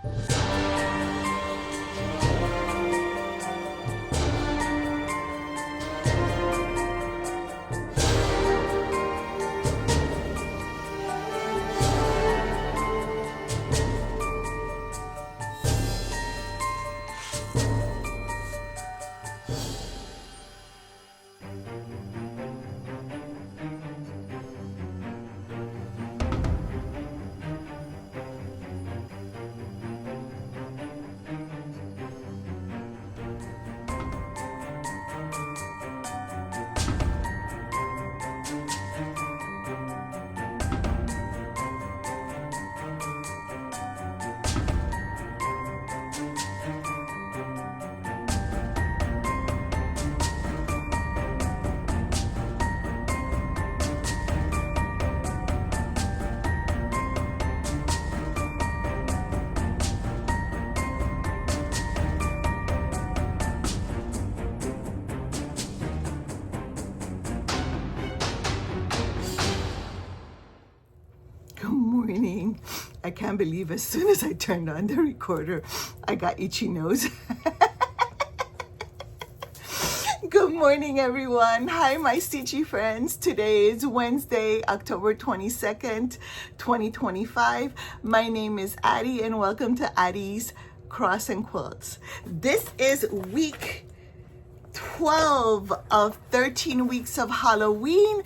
Good morning. I can't believe as soon as I turned on the recorder, I got itchy nose. Good morning, everyone. Hi, my stitchy friends. Today is Wednesday, October 22nd, 2025. My name is Addie, and welcome to Addie's Cross and Quilts. This is week 12 of 13 weeks of Halloween.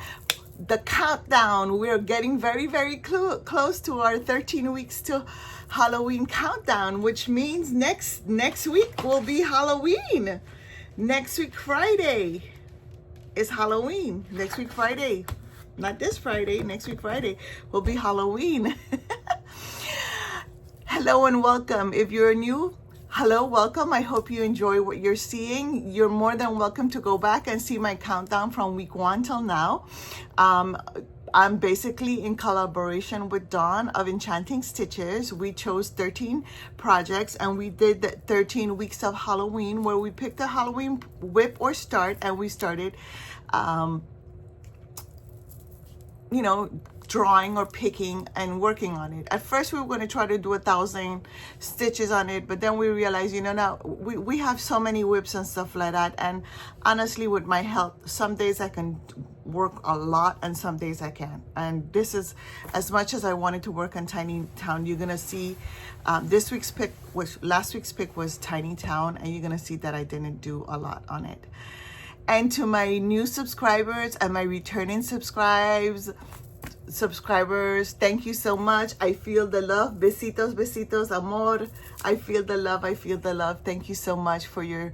The countdown, we're getting very, very close to our 13 weeks to Halloween countdown, which means next week will be Halloween. Next week Friday is Halloween. Next week Friday, not this Friday, next week Friday will be Halloween. Hello and welcome. If you're new, hello, welcome. I hope you enjoy what you're seeing. You're more than welcome to go back and see my countdown from week 1 till now. I'm basically in collaboration with Dawn of Enchanting Stitches. We chose 13 projects and we did the 13 weeks of Halloween, where we picked a Halloween whip or start, and we started, drawing or picking and working on it. At first we were going to try to do 1,000 stitches on it, but then we realized, now we have so many whips and stuff like that, and honestly with my health, some days I can work a lot and some days I can't. And this is, as much as I wanted to work on Tiny Town, you're gonna see last week's pick was Tiny Town, and you're gonna see that I didn't do a lot on it. And to my new subscribers and my returning subscribers, thank you so much. I feel the love. Besitos, besitos, amor. I feel the love. Thank you so much for your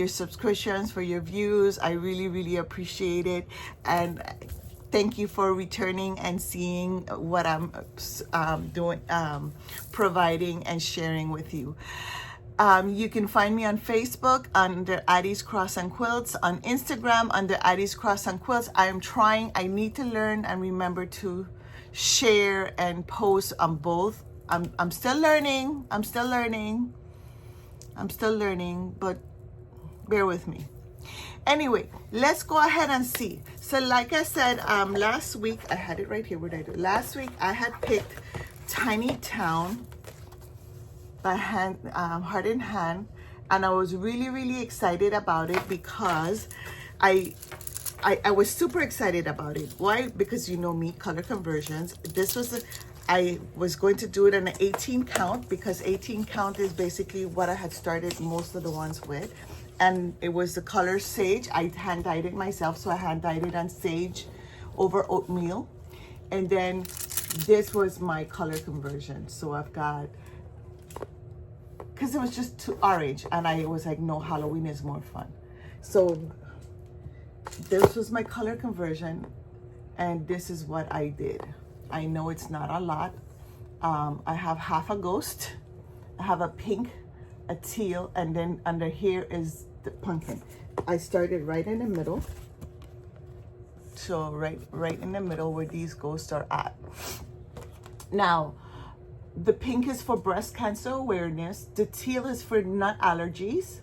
subscriptions, for your views. I really, really appreciate it. And thank you for returning and seeing what I'm doing, providing and sharing with you. You can find me on Facebook under Addie's Cross and Quilts, on Instagram under Addie's Cross and Quilts. I need to learn and remember to share and post on both. I'm still learning, but bear with me. Anyway, let's go ahead and see. So like I said, last week, I had it right here. What did I do? Last week, I had picked Tiny Town by hand, Heart in Hand, and I was really, really excited about it because I was super excited about it. Why? Because you know me, color conversions. I was going to do it on an 18 count because 18 count is basically what I had started most of the ones with. And it was the color Sage. I hand dyed it myself, so I hand dyed it on Sage over Oatmeal. And then this was my color conversion. So I've got, because it was just too orange, and I was like, no, Halloween is more fun. So this was my color conversion, and this is what I did. I know it's not a lot. I have half a ghost, I have a pink, a teal, and then under here is the pumpkin. I started right in the middle. So right in the middle where these ghosts are at. Now, the pink is for breast cancer awareness. The teal is for nut allergies.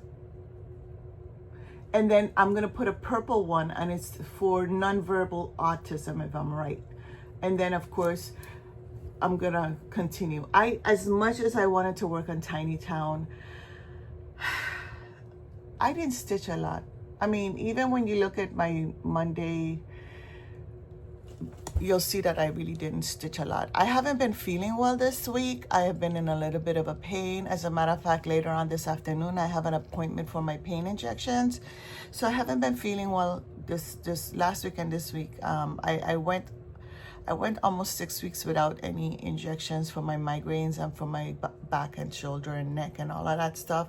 And then I'm gonna put a purple one, and it's for nonverbal autism, if I'm right. And then of course, I'm gonna continue. As much as I wanted to work on Tiny Town, I didn't stitch a lot. I mean, even when you look at my Monday, you'll see that I really didn't stitch a lot. I haven't been feeling well this week. I have been in a little bit of a pain. As a matter of fact, later on this afternoon, I have an appointment for my pain injections. So I haven't been feeling well this last week and this week. I went almost 6 weeks without any injections for my migraines and for my back and shoulder and neck and all of that stuff.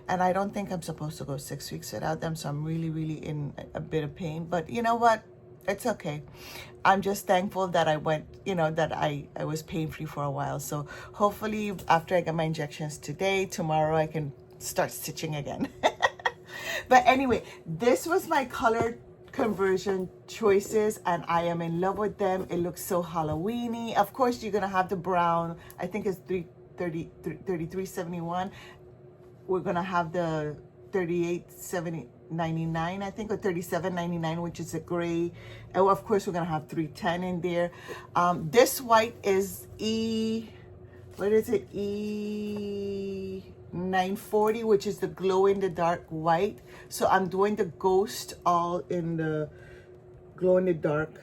And I don't think I'm supposed to go 6 weeks without them. So I'm really, really in a bit of pain. But you know what? It's okay. I'm just thankful that I went, that I was pain-free for a while. So hopefully after I get my injections today, tomorrow I can start stitching again. But anyway, this was my color conversion choices and I am in love with them. It looks so Halloween-y. Of course, you're going to have the brown. I think it's 33.71. We're going to have the 38.99, I think, or 37.99, which is a gray. And of course, we're going to have 310 in there. This white is E940, which is the glow in the dark white. So I'm doing the ghost all in the glow in the dark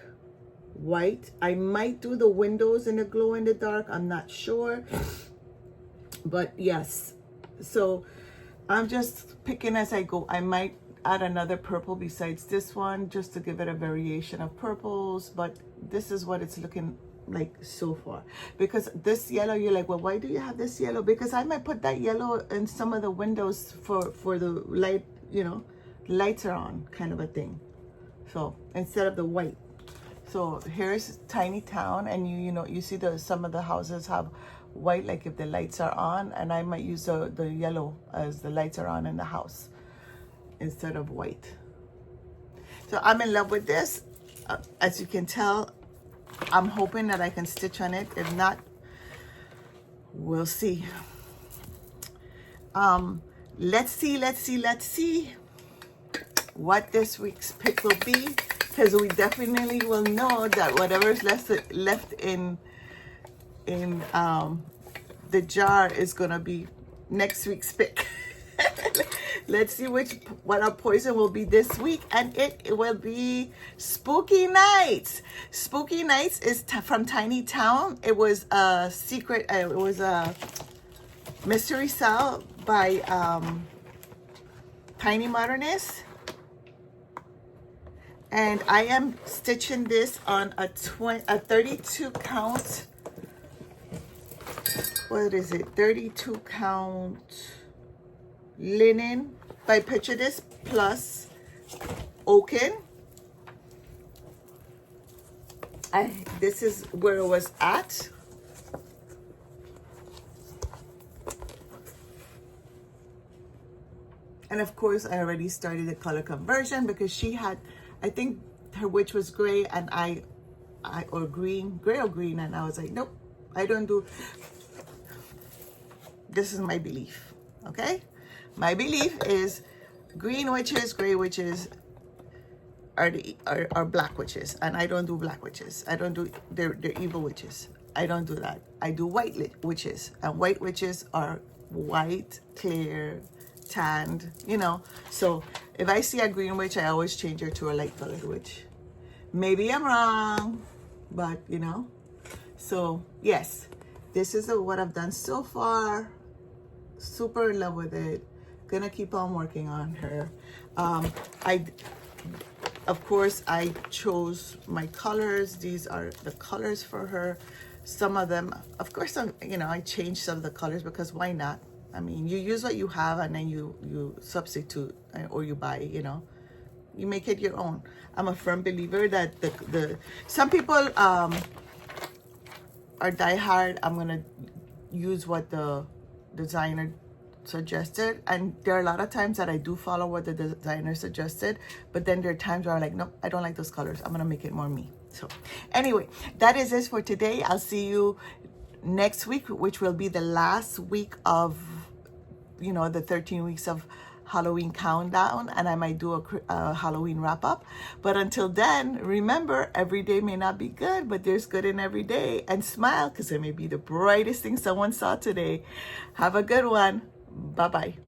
white. I might do the windows in the glow in the dark. I'm not sure. But yes, so I'm just picking as I go. I might add another purple besides this one just to give it a variation of purples, but this is what it's looking like so far. Because this yellow, you're like, well, why do you have this yellow? Because I might put that yellow in some of the windows for the light, lights are on kind of a thing. So instead of the white. So here's Tiny Town, and you see some of the houses have white, like if the lights are on, and I might use the yellow as the lights are on in the house instead of white. So I'm in love with this. As you can tell, I'm hoping that I can stitch on it. If not, we'll see. Let's see what this week's pick will be, because we definitely will know that whatever's left in the jar is gonna be next week's pick. Let's see what our poison will be this week, and it will be Spooky Nights. Spooky Nights is from Tiny Town. It was a secret. It was a mystery cell by Tiny Modernist, and I am stitching this on a 32 count. What is it? 32 count linen by Picture This plus Oaken. This is where it was at. And of course, I already started the color conversion because she had, I think her witch was gray and or green, gray or green, and I was like, nope, I don't do. This is my belief, okay? My belief is green witches, gray witches are black witches, and I don't do black witches. I don't do, they're evil witches. I don't do that. I do white witches, and white witches are white, clear, tanned, So if I see a green witch, I always change her to a light colored witch. Maybe I'm wrong, but So yes, this is what I've done so far. Super in love with it. Gonna keep on working on her. Of course, I chose my colors. These are the colors for her. Some of them, of course, I changed some of the colors because why not? I mean, you use what you have and then you substitute or you buy, you make it your own. I'm a firm believer that some people are diehard. I'm gonna use what the designer suggested, and there are a lot of times that I do follow what the designer suggested, but then there are times where I'm like, nope, I don't like those colors. I'm gonna make it more me. So anyway, that is it for today. I'll see you next week, which will be the last week of the 13 weeks of Halloween countdown, and I might do a Halloween wrap up. But until then, remember, every day may not be good, but there's good in every day. And smile, because it may be the brightest thing someone saw today. Have a good one. Bye-bye.